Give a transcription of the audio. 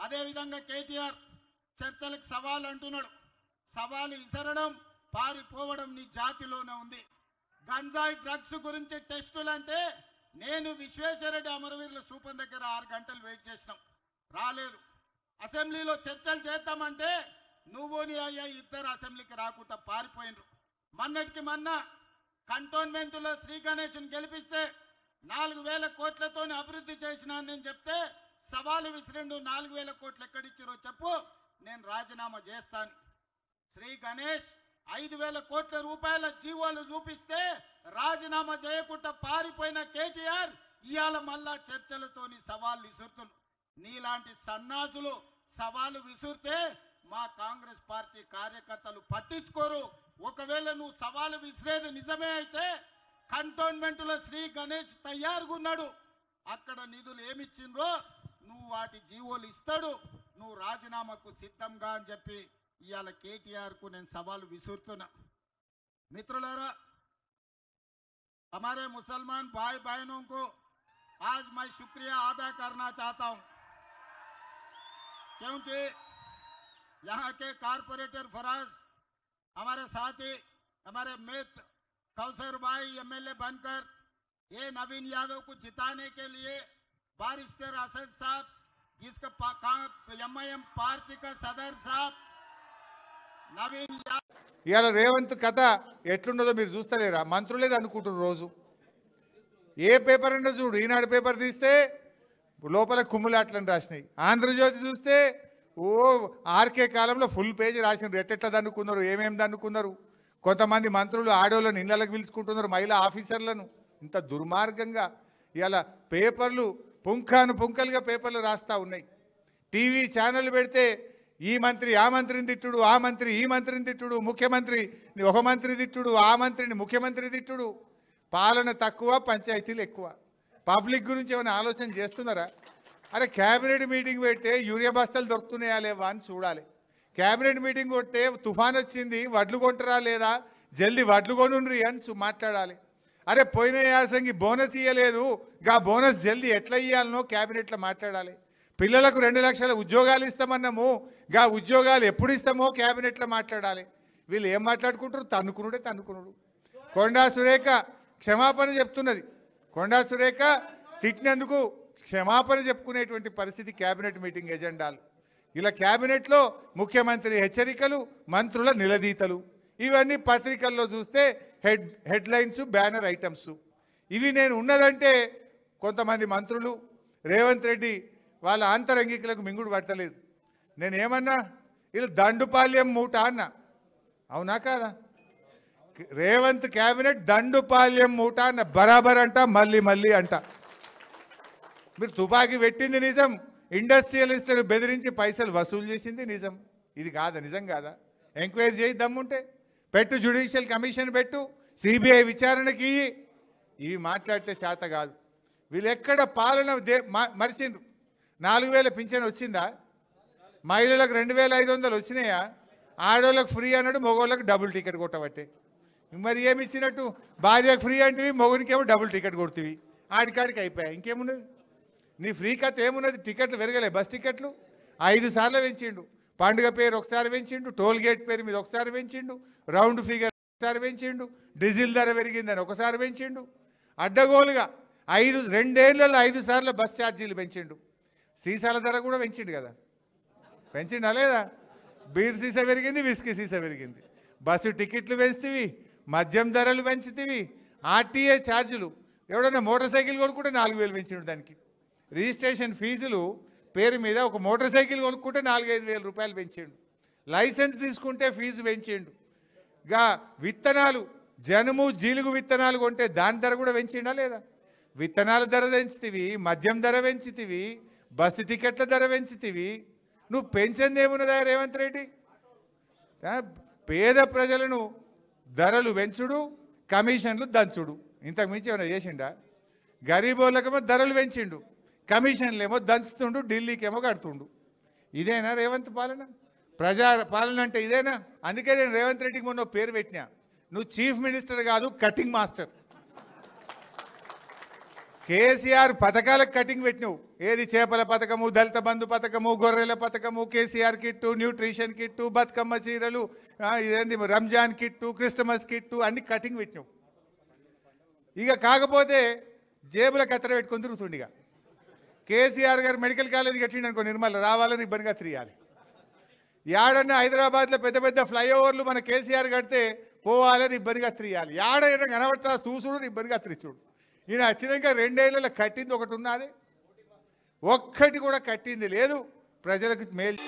అదేవిధంగా కేటీఆర్ చర్చలకు సవాల్ అంటున్నాడు. సవాలు విసరడం పారిపోవడం నీ జాతిలోనే ఉంది. గంజాయి డ్రగ్స్ గురించి టెస్టులు అంటే నేను విశ్వేశ్వరరెడ్డి అమరవీరుల స్థూపం దగ్గర 6 గంటలు వెయిట్ చేసినాం, రాలేదు. అసెంబ్లీలో చర్చలు చేద్దామంటే నువ్వు నీ అయ్యా ఇద్దరు అసెంబ్లీకి రాకుండా పారిపోయినరు. మొన్నటికి మొన్న కంటోన్మెంట్లో శ్రీ గణేష్ని గెలిపిస్తే 4,000 కోట్లతో అభివృద్ధి చేసినా నేను చెప్తే సవాలు విసిరిండు. 4,000 కోట్లు ఎక్కడిచ్చారో చెప్పు, నేను రాజీనామా చేస్తాను. శ్రీ గణేష్ 5,000 కోట్ల రూపాయల జీవోలు చూపిస్తే రాజీనామా చేయకుండా పారిపోయిన కేటీఆర్ ఇవాళ మళ్ళా చర్చలతోని సవాళ్ళు విసురుతున్నారు. నీలాంటి సన్నాసులు సవాలు విసురితే మా కాంగ్రెస్ పార్టీ కార్యకర్తలు పట్టించుకోరు. ఒకవేళ నువ్వు సవాలు విసిరేది నిజమే అయితే కంటోన్మెంట్ లో శ్రీ గణేష్ తయారుగా ఉన్నాడు, అక్కడ నిధులు ఏమిచ్చిండ్రో నువ్వు వాటి జీవోలు ఇస్తాడు, నువ్వు రాజీనామాకు సిద్ధంగా అని చెప్పి ఇవాళ కేటీఆర్ కు నేను సవాలు విసురుతున్నా. मित्रुलारा, हमारे मुसलमान भाई बहनों को आज मैं शुक्रिया अदा करना चाहता हूं, क्योंकि यहाँ के कारपोरेटर फराज हमारे साथी, हमारे मित्र कौसर भाई एमएलए बनकर ये नवीन यादव को जिताने के लिए बारिस्टर असद साहब, जिसका एमआईएम पार्टी का सदर साहब नवीन यादव ఇయాల రేవంత్ కథ ఎట్లున్నదో మీరు చూస్తలేరా? మంత్రులేది అనుకుంటున్నారు రోజు. ఏ పేపర్ అన్నా చూడు, ఈనాడు పేపర్ తీస్తే లోపల కుమ్ములాట్లని రాసినాయి, ఆంధ్రజ్యోతి చూస్తే ఓ ఆర్కే కాలంలో ఫుల్ పేజీ రాసినారు. ఎట్టెట్లా దన్నుకున్నారు, ఏమేమి దన్నుకున్నారు. కొంతమంది మంత్రులు ఆడోళ్ళని ఇళ్ళకి పిలుచుకుంటున్నారు, మహిళా ఆఫీసర్లను. ఇంత దుర్మార్గంగా ఇవాళ పేపర్లు పుంఖానుపుంఖలుగా పేపర్లు రాస్తూ ఉన్నాయి. టీవీ ఛానల్ పెడితే ఈ మంత్రి ఆ మంత్రిని తిట్టుడు, ఆ మంత్రి ఈ మంత్రిని తిట్టుడు, ముఖ్యమంత్రి ఒక మంత్రి తిట్టుడు, ఆ మంత్రిని ముఖ్యమంత్రి తిట్టుడు. పాలన తక్కువ, పంచాయతీలు ఎక్కువ. పబ్లిక్ గురించి ఏమైనా ఆలోచన చేస్తున్నారా? అరే క్యాబినెట్ మీటింగ్ పెడితే యూరియా బస్తాలు దొరుకుతున్నాయా లేవా అని చూడాలి. క్యాబినెట్ మీటింగ్ కొడితే తుఫాన్ వచ్చింది, వడ్లు కొంటరా లేదా, జల్దీ వడ్లు కొనుండ్రి అని మాట్లాడాలి. అరే పోయిన యాసంగి బోనస్ ఇవ్వలేదు, గా బోనస్ జల్దీ ఎట్లా ఇవ్వాలనో క్యాబినెట్లో మాట్లాడాలి. పిల్లలకు 2 లక్షల ఉద్యోగాలు ఇస్తామన్నాము, గా ఉద్యోగాలు ఎప్పుడు ఇస్తామో క్యాబినెట్లో మాట్లాడాలి. వీళ్ళు ఏం మాట్లాడుకుంటారు? తన్నుకునుడు. కొండా సురేఖ క్షమాపణ చెప్తున్నది. కొండా సురేఖ తిట్టినందుకు క్షమాపణ చెప్పుకునేటువంటి పరిస్థితి క్యాబినెట్ మీటింగ్ ఎజెండాలు. ఇలా క్యాబినెట్లో ముఖ్యమంత్రి హెచ్చరికలు, మంత్రుల నిలదీతలు, ఇవన్నీ పత్రికల్లో చూస్తే హెడ్లైన్స్, బ్యానర్ ఐటమ్స్. ఇవి నేను ఉన్నదంటే కొంతమంది మంత్రులు రేవంత్ రెడ్డి వాళ్ళ ఆంతరంగికులకు మింగుడు పట్టలేదు. నేనేమన్నా వీళ్ళు దండుపాల్యం మూట అన్న, అవునా కాదా? రేవంత్ క్యాబినెట్ దండుపాల్యం మూట అన్న, బరాబర్ అంట, మళ్ళీ అంట. మీరు తుపాకీ పెట్టింది నిజం, ఇండస్ట్రియలిస్టులు బెదిరించి పైసలు వసూలు చేసింది నిజం. ఇది కాదా? నిజం కాదా? ఎంక్వైరీ చేయి, దమ్ముంటే పెట్టు, జ్యుడిషియల్ కమిషన్ పెట్టు, సిబిఐ విచారణకి. ఇవి మాట్లాడితే శాత కాదు. వీళ్ళు ఎక్కడ పాలన మరిచిండ్రు. 4,000 పింఛన్ వచ్చిందా? మహిళలకు 2,500 వచ్చినాయా? ఆడోళ్ళకు ఫ్రీ అన్నాడు, మగోళ్ళకు డబుల్ టికెట్ కొట్టబట్టే. మరి ఏమి ఇచ్చినట్టు? భార్యకు ఫ్రీ అంటివి, మగోనికేమో డబుల్ టికెట్ కొడుతుంది. ఆడికాడికి అయిపోయా. ఇంకేమున్నది నీ ఫ్రీ కథ? ఏమున్నది? టికెట్లు పెరగలే, బస్ టికెట్లు 5 సార్లు పెంచిండు. పండుగ పేరు ఒకసారి పెంచిండు, టోల్ గేట్ పేరు మీద ఒకసారి పెంచిండు, రౌండ్ ఫిగర్ ఒకసారి పెంచిండు, డీజిల్ ధర పెరిగిందని ఒకసారి పెంచిండు. అడ్డగోలుగా 2 ఏళ్లలో 5 సార్లు బస్ ఛార్జీలు పెంచిండు. సీసాల ధర కూడా పెంచిండు కదా, పెంచిండా లేదా? బీర్ సీసా పెరిగింది, విస్కీ సీసా పెరిగింది. బస్సు టికెట్లు పెంచుతీవి, మద్యం ధరలు పెంచుతీవి, ఆర్టీఏ ఛార్జీలు. ఎవడన్నా మోటార్ సైకిల్ కొనుక్కుంటే 4,000 పెంచిండు. దానికి రిజిస్ట్రేషన్ ఫీజులు పేరు మీద ఒక మోటార్ సైకిల్ కొనుక్కుంటే 4-5 వేల రూపాయలు పెంచిండు. లైసెన్స్ తీసుకుంటే ఫీజు పెంచిండు. గా విత్తనాలు, జనుము జీలుగు విత్తనాలు కొంటే దాని ధర కూడా పెంచిండా లేదా? విత్తనాల ధర పెంచుతీవి, మద్యం ధర పెంచుతీవి, బస్సు టికెట్ల ధర పెంచుతీవి. నువ్వు పెంచింది ఏమున్నదా రేవంత్ రెడ్డి? పేద ప్రజలను ధరలు పెంచుడు, కమిషన్లు దంచుడు, ఇంతకు మించి ఏమైనా చేసిండా? గరీబోళ్ళకేమో ధరలు పెంచిండు, కమిషన్లు ఏమో దంచుతుండు, ఢిల్లీకేమో కడుతుండు. ఇదేనా రేవంత్ పాలన? ప్రజా పాలన అంటే ఇదేనా? అందుకే నేను రేవంత్ రెడ్డికి మొన్న పేరు పెట్టినా, నువ్వు చీఫ్ మినిస్టర్ కాదు, కటింగ్ మాస్టర్. కేసీఆర్ పథకాలకు కటింగ్ పెట్టినావు. ఏది చేపల పథకము, దళిత బంధు పథకము, గొర్రెల పథకము, KCR kit, nutrition kit, Bathukamma చీరలు, ఇదేంది రంజాన్ కిట్టు, క్రిస్టమస్ కిట్టు అన్ని కటింగ్ పెట్టినావు. ఇక కాకపోతే జేబుల కత్తెర పెట్టుకొని తిరుగుతుండే. ఇక కేసీఆర్ గారు మెడికల్ కాలేజ్ కట్టిండు అనుకో, నిర్మల్ రావాలని ఇబ్బందిగా తిరగాలి. యాడన్నా హైదరాబాద్లో పెద్ద పెద్ద ఫ్లైఓవర్లు మన కేసీఆర్ కడితే పోవాలని ఇబ్బందిగా తిరగాలి. యాడైనా కనబడతా చూసుడు ఇబ్బందిగా తిరిచుడు. ఈయన వచ్చినాక 2 ఏళ్ళలో కట్టింది ఒకటి ఉన్నది, ఒక్కటి కూడా కట్టింది లేదు. ప్రజలకు మేలు